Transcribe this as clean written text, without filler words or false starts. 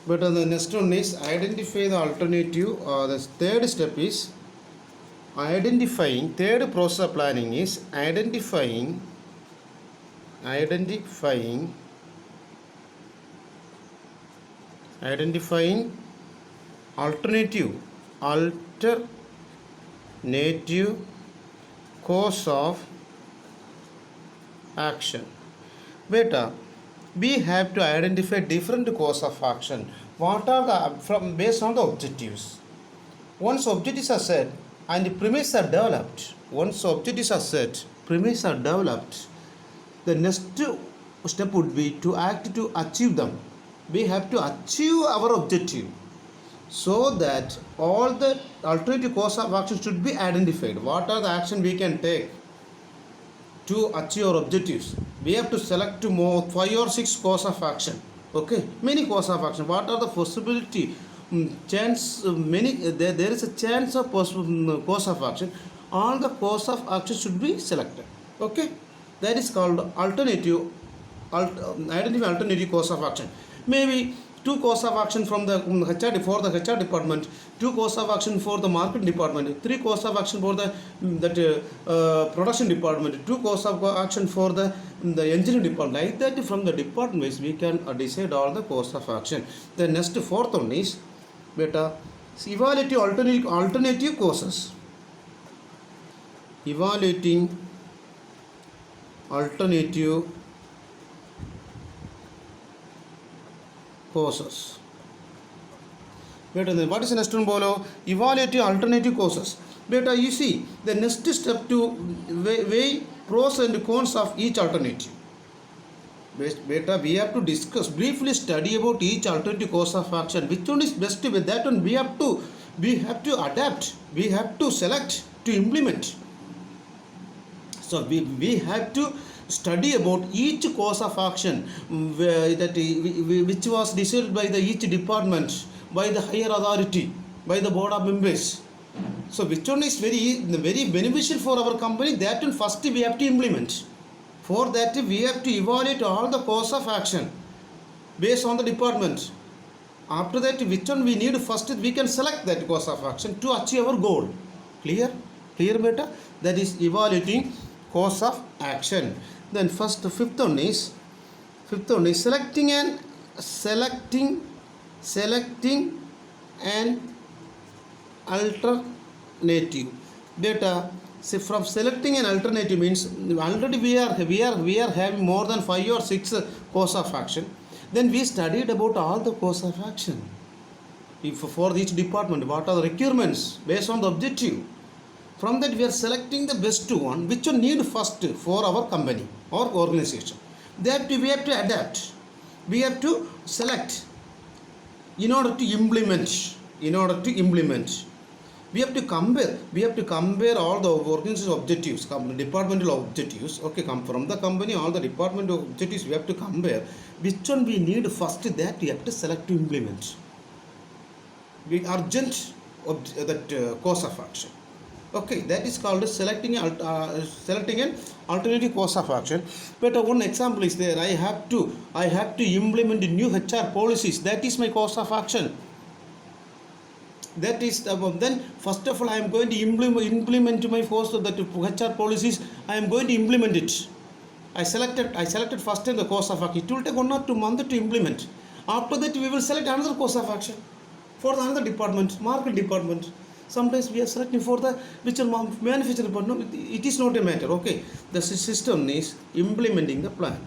But the next one is identify the alternative. The third step is identifying. Third process of planning is identifying alternative course of action. Beta, we have to identify different course of action. What are the from based on the objectives? Once objectives are set and the premises are developed, the next step would be to act to achieve them. We have to achieve our objective, so that all the alternative course of action should be identified. What are the action we can take to achieve our objectives? We have to select more 5 or 6 course of action. Okay, many course of action. What are the possibility? Chance many there is a chance of course of action. All the course of action should be selected. Okay, that is called alternative. Identify alternative course of action. Maybe 2 course of action from the HR for the HR department, 2 course of action for the market department, 3 course of action for the production department, 2 course of action for the engineering department. Like that, from the departments we can decide all the course of action. The next fourth one is beta evaluating alternative courses. Evaluating alternative courses. Beta, then what is the next one? Bolo evaluate alternative courses. Beta, you see the next step to weigh pros and cons of each alternative. Beta, we have to discuss briefly, study about each alternative course of action. Which one is best? With that one we have to adapt, we have to select, to implement. So we have to study about each course of action which was decided by the each department, by the higher authority, by the board of members. So which one is very beneficial for our company, that one first we have to implement. For that we have to evaluate all the course of action based on the department. After that, which one we need first, we can select that course of action to achieve our goal. Clear beta? That is evaluating course of action. Then fifth one is selecting an alternative. Data, see, from selecting an alternative means already we are having more than 5 or 6 course of action. Then we studied about all the course of action. If for each department, what are the requirements based on the objective. From that we are selecting the best one, which one need first for our company or organization. That we have to adapt, we have to select in order to implement. We have to compare all the organization objectives, departmental objectives. Okay, come from the company, all the departmental objectives we have to compare. Which one we need first, that we have to select to implement. We urgent that course of action. Okay, that is called selecting an alternative course of action. But one example is there. I have to implement new HR policies. That is my course of action. That is then first of all I am going to implement my course of that HR policies. I am going to implement it. I selected first in the course of action. It will take 1 or 2 months to implement. After that we will select another course of action for another department, market department. Sometimes we are selecting for the which manufacturing department. It is not a matter. Okay, the system is implementing the plan.